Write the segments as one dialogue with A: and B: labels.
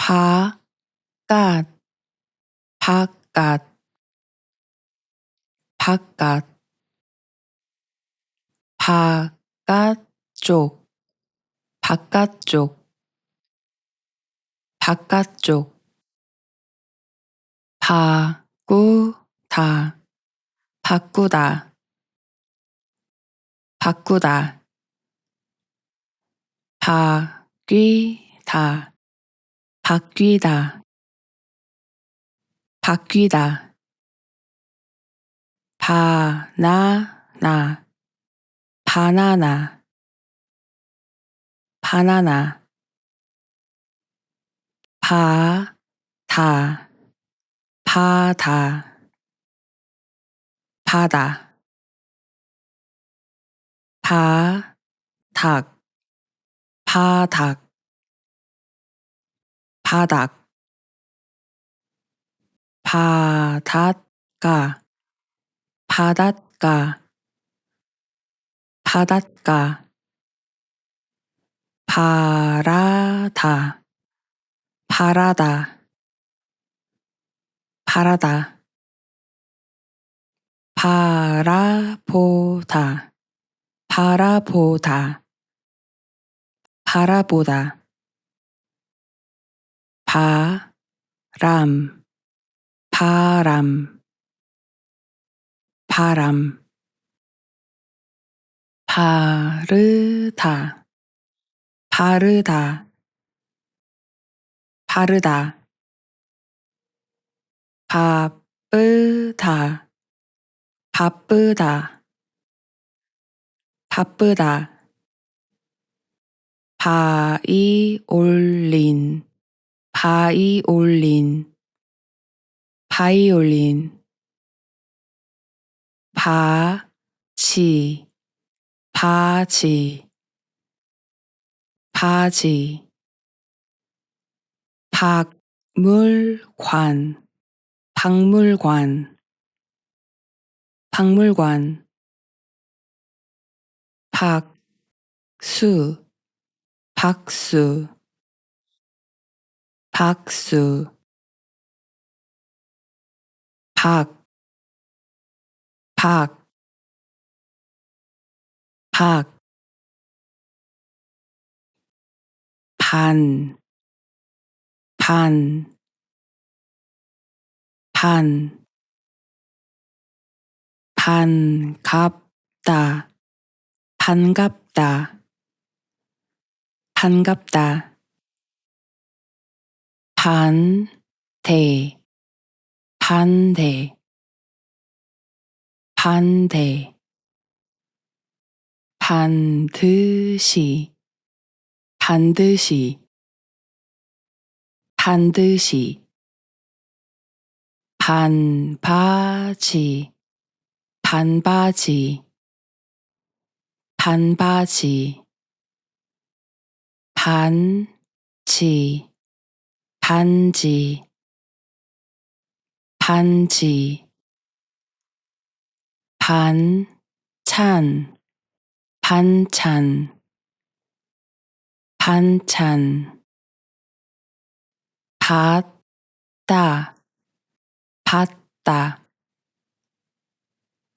A: 바깥, 바깥, 바깥, 바깥쪽, 바깥쪽, 바깥쪽, 바꾸다, 바꾸다, 바꾸다, 바뀌다, 바뀌다, 바뀌다, 바나나, 바나나, 바나나, 바다, 바다, 바다, 바닥, 바닥, 바닥, 바닷가, 바닷가, 바닷가, 바라다, 바라다, 바라다, 바라보다, 바라보다, 바라보다, 바람, 바람, 바람, 바르다, 바르다, 바르다, 바쁘다, 바쁘다, 바쁘다, 바이올린, 바이올린, 바이올린, 바지, 바지, 바지, 박물관, 박물관, 박물관, 박수, 박수, 박수, 박, 박, 박, 반, 반, 반, 반갑다, 반갑다, 반갑다, 반대, 반대, 반대, 반드시, 반드시, 반드시, 반바지, 반바지, 반바지, 반지, 반지, 반지, 반찬, 반찬, 반찬, 받다, 받다,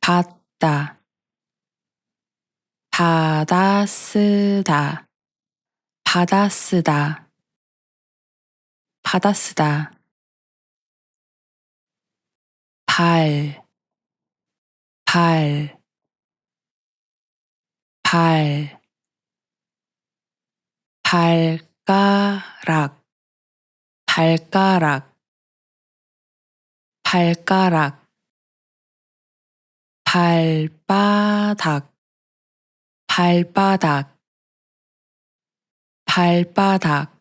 A: 받다, 받아쓰다, 받아쓰다, 받아쓰다, 발, 발, 발, 발가락, 발가락, 발가락, 발바닥, 발바닥, 발바닥,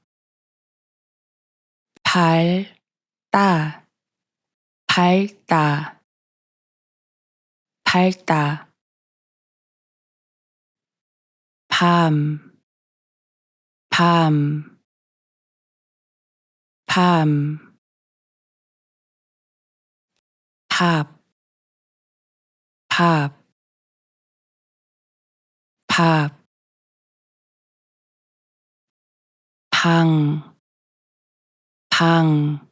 A: 밝다, 밝다, 밝다, 밤, 밤, 밤, 밥, 밥, 밥, 방, 방,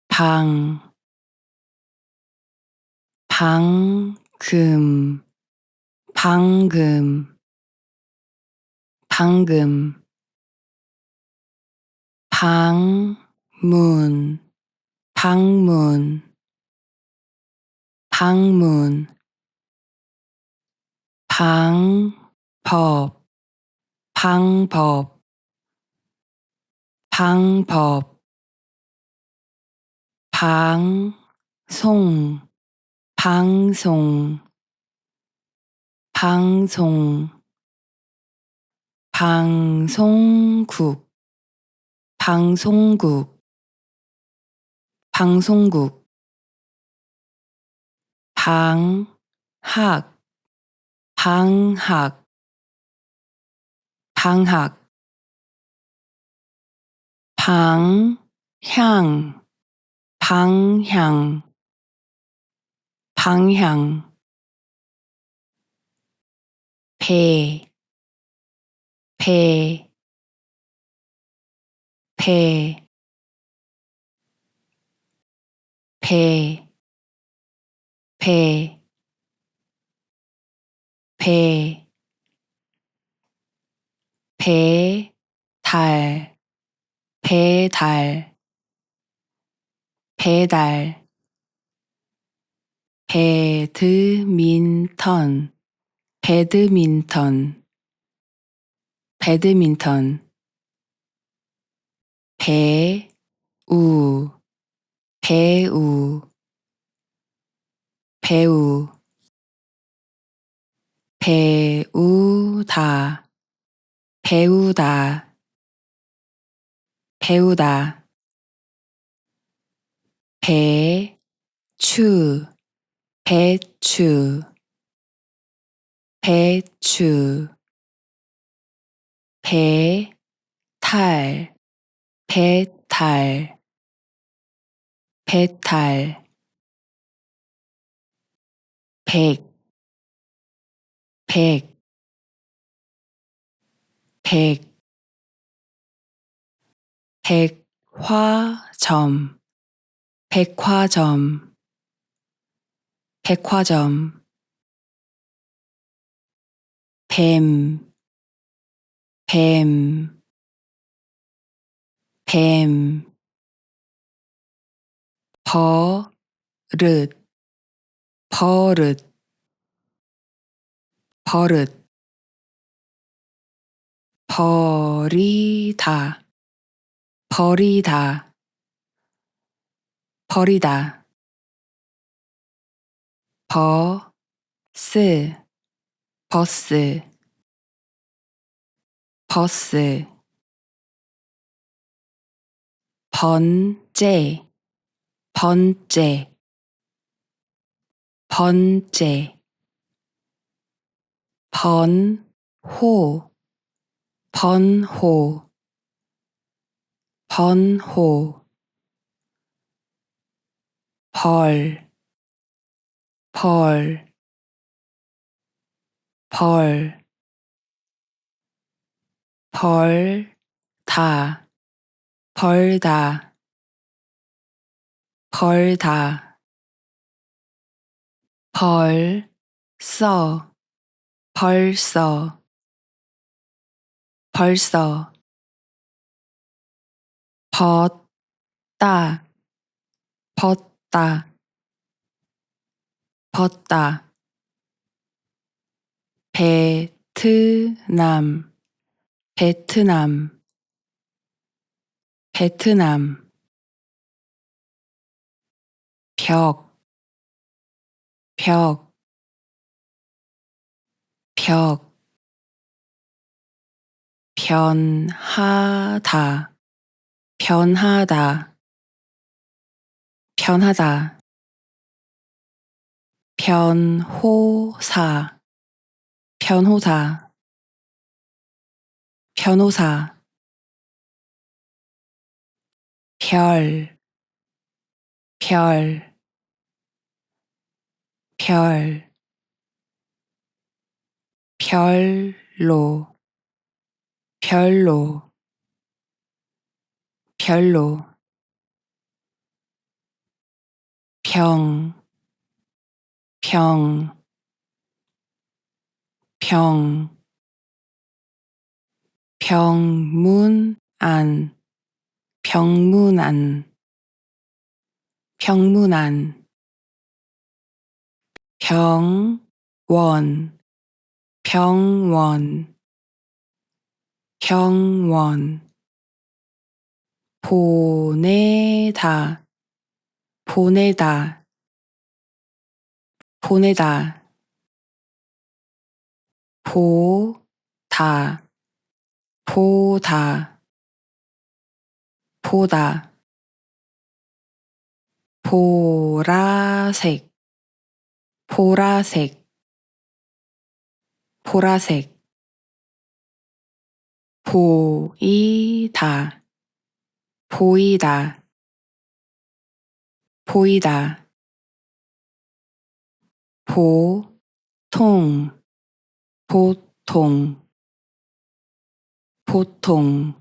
A: 방, 방금, 방금, 방금, 방문, 방문, 방문, 방법, 방법, 방법, 방송, 방송, 방송, 방송국, 방송국, 방송국, 방학, 방학, 방학, 방향, 방향, 방향, 배, 배, 배, 배, 배, 배, 배달, 배달, 배달, 배드민턴, 배드민턴, 배드민턴, 배우, 배우, 배우, 배우다, 배우다, 배우다, 배추, 배추, 배추, 배탈, 배탈, 배탈, 백, 백, 백, 백화점, 백화점, 백화점, 뱀, 뱀, 뱀, 버릇, 버릇, 버릇, 버리다, 버리다, 버리다, 버스, 버스, 버스, 번째, 번째, 번째, 번호, 번호, 번호, 벌, 벌, 벌, 벌다, 벌다, 벌다, 벌써, 벌써, 벌써, 벗다, 벗다, 벗다, 베트남, 베트남, 베트남, 벽, 벽, 벽, 변하다, 변하다, 변하다, 변호사, 변호사, 변호사, 별, 별, 별, 별로, 별로, 별로 병 병문안 병원 보내다 보다 보라색 보이다 보통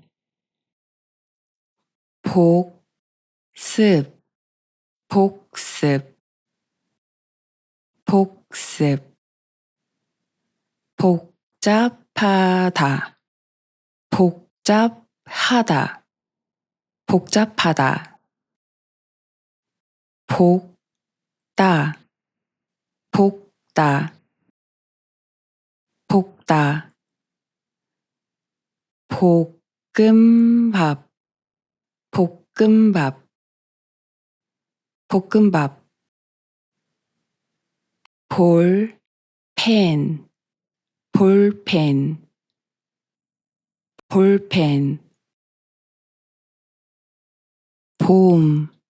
A: 복습 복잡하다 볶다 볶음밥 볼펜 봄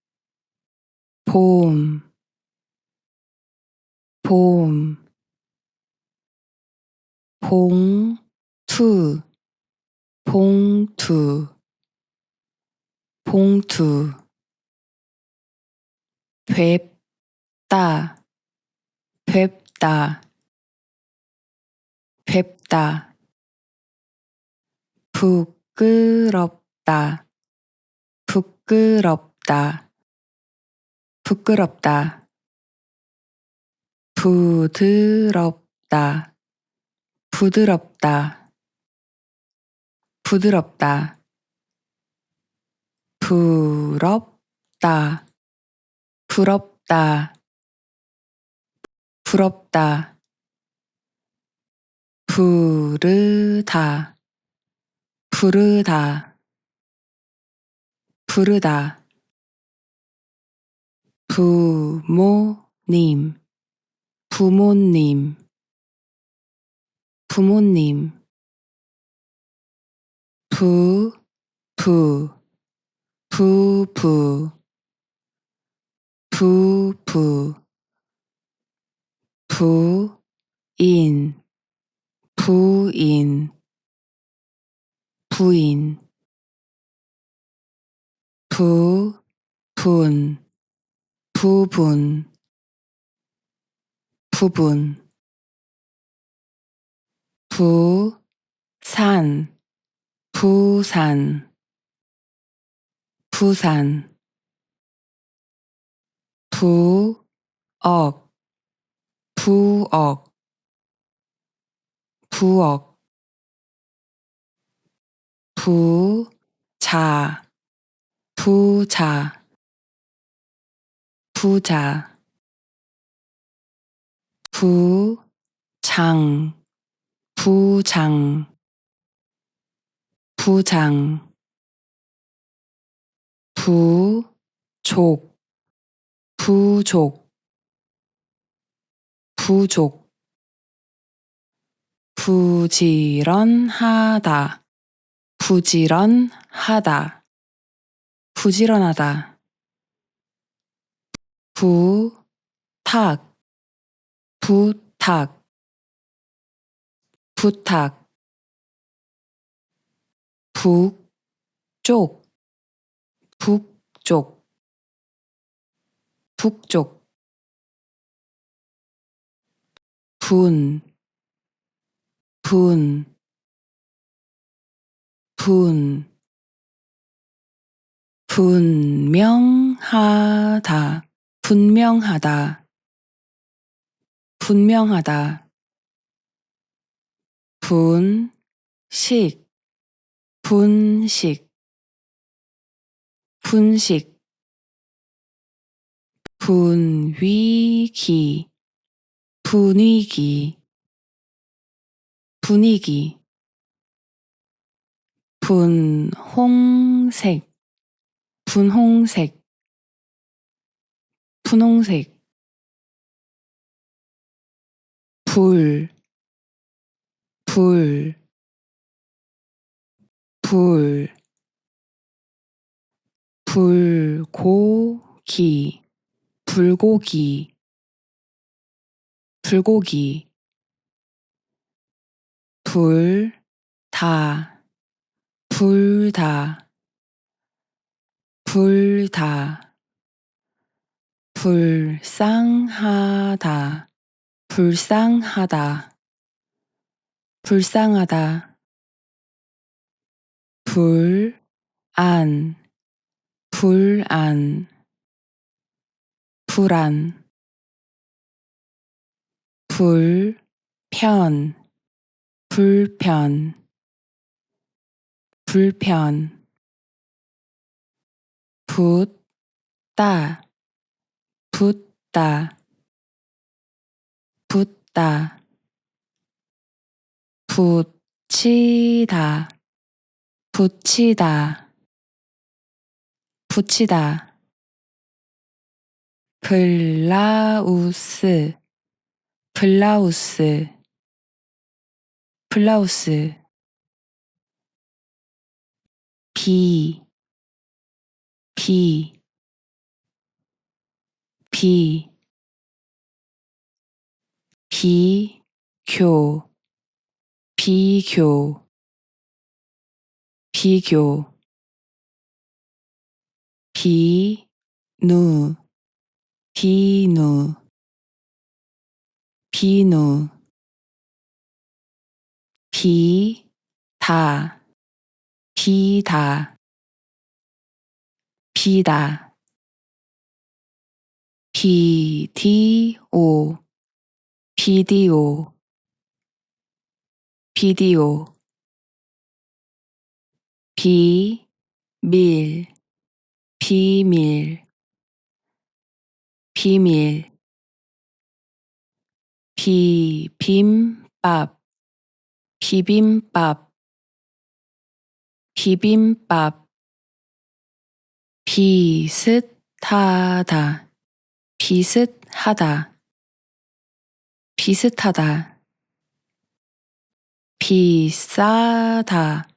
A: 봉투 뵙다 부끄럽다 부드럽다 부럽다 부르다 부모님 부부 부부 부인 부분 부산 부엌 부자 부장 부족 부지런하다 부탁 북쪽 분 분명하다, 분명하다, 분명하다. 분식, 분식, 분식. 분위기, 분위기, 분위기. 분홍색, 분홍색, 분홍색. 불, 불, 불. 불고기, 불고기, 불고기. 불다, 불다, 불다. 불쌍하다, 불쌍하다, 불쌍하다. 불안, 불안, 불안. 불편, 불편, 불편. 붓다, 붓다, 붓다. 붙이다, 붙이다, 붙이다. 블라우스, 블라우스, 블라우스. 비, 비, 비. 비교, 비교, 비교. 비누, 비누, 비누. 비다, 비다, 비다. 비디오, 비디오, 비디오. 비밀, 비밀, 비밀. 비빔밥, 비빔밥, 비빔밥. 비슷하다, 비슷하다, 비슷하다. 비싸다,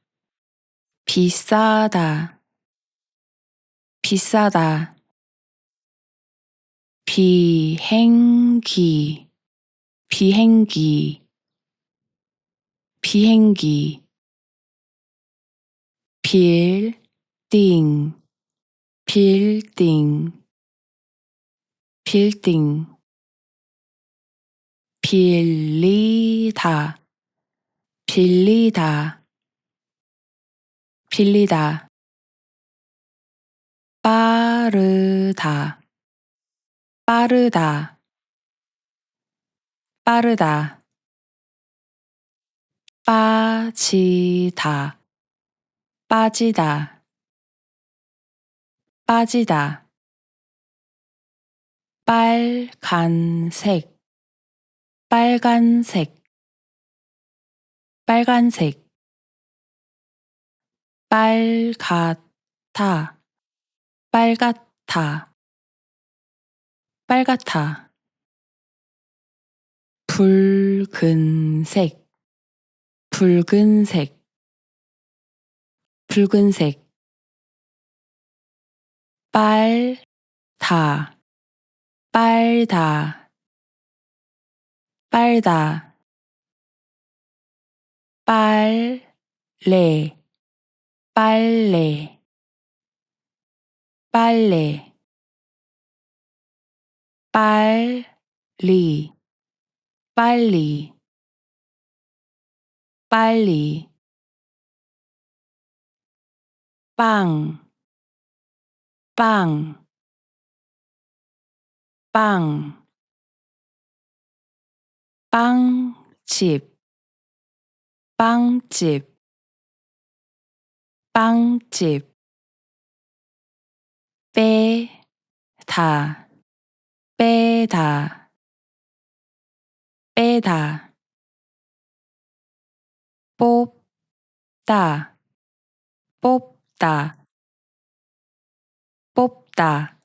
A: 비싸다, 비싸다. 비행기, 비행기, 비행기. 빌딩, 빌딩, 빌딩. 빌리다, 빌리다, 빌리다. 빠르다, 빠르다, 빠르다. 빠지다, 빠지다, 빠지다. 빨간색, 빨간색, 빨간색. 빨갛다, 빨갛다, 빨갛다. 붉은색, 붉은색, 붉은색. 빨다, 빨다, 빨다. 빨래, 빨래, 빨래. 빨리, 빨리, 빨리. 빵, 빵, 빵, 빵집, 빵집, 빵집, 빼다, 빼다, 빼다, 뽑다, 뽑다, 뽑다.